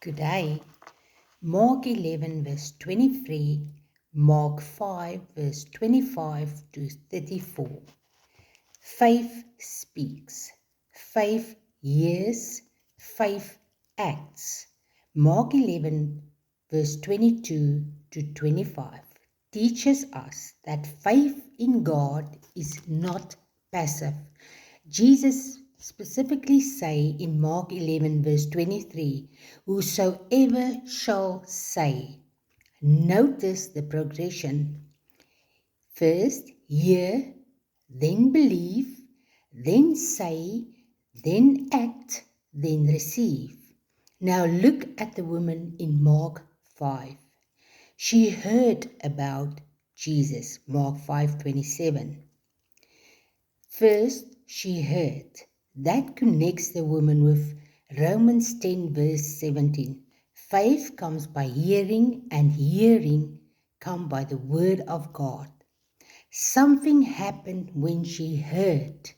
Good day. Mark 11 verse 23, Mark 5 verse 25 to 34. Faith speaks. Faith hears. Faith acts. Mark 11 verse 22 to 25 teaches us that faith in God is not passive. Jesus specifically say in Mark 11 verse 23, whosoever shall say. Notice the progression. First, hear, then believe, then say, then act, then receive. Now look at the woman in Mark 5. She heard about Jesus, Mark 5:27. First, she heard. That connects the woman with Romans 10 verse 17. Faith comes by hearing, and hearing comes by the word of God. Something happened when she heard.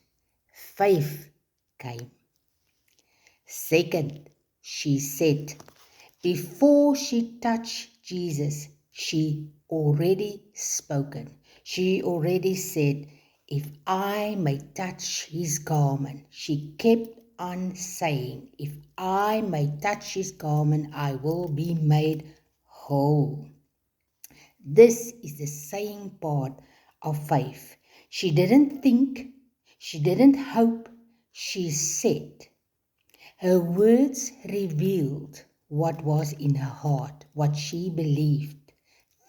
Faith came. Second, she said. Before she touched Jesus, she already spoken. She already said, if I may touch his garment. She kept on saying, if I may touch his garment, I will be made whole. This is the saying part of faith. She didn't think, she didn't hope, she said. Her words revealed what was in her heart, what she believed.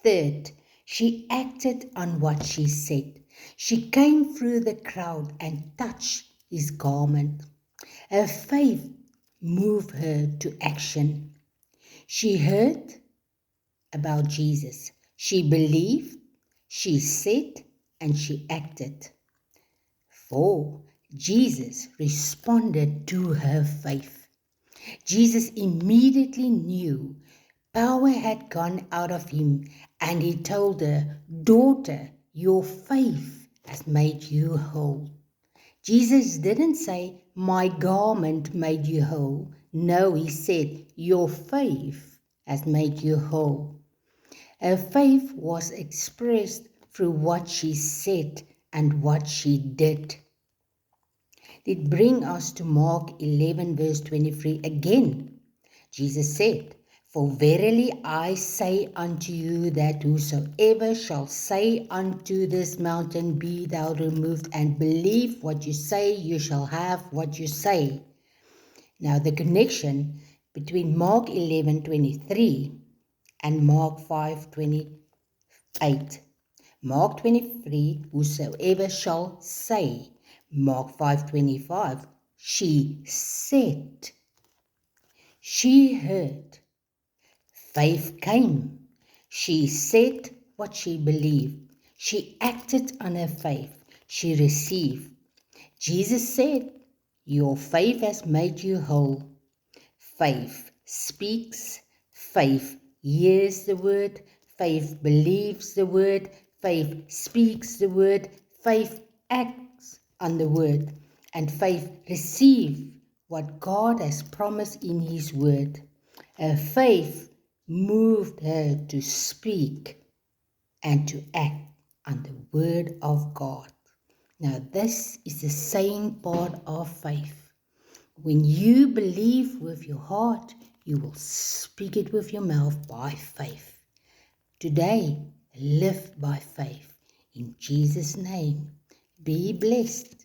Third, she acted on what she said. She came through the crowd and touched his garment. Her faith moved her to action. She heard about Jesus. She believed, she said, and she acted. 4. Jesus responded to her faith. Jesus immediately knew power had gone out of him, and he told her, daughter, your faith has made you whole. Jesus didn't say, my garment made you whole. No, he said, your faith has made you whole. Her faith was expressed through what she said and what she did. It brings us to Mark 11 verse 23 again. Jesus said, for verily I say unto you that whosoever shall say unto this mountain, be thou removed, and believe what you say, you shall have what you say. Now the connection between Mark 11:23 and Mark 5:28. Mark 23, whosoever shall say. Mark 5:25, she said. She heard. Faith came. She said what she believed. She acted on her faith. She received. Jesus said, your faith has made you whole. Faith speaks. Faith hears the word. Faith believes the word. Faith speaks the word. Faith acts on the word. And faith receives what God has promised in his word. Her faith moved her to speak and to act on the word of God. Now this is the saying part of faith. When you believe with your heart, you will speak it with your mouth by faith. Today, live by faith. In Jesus' name, be blessed.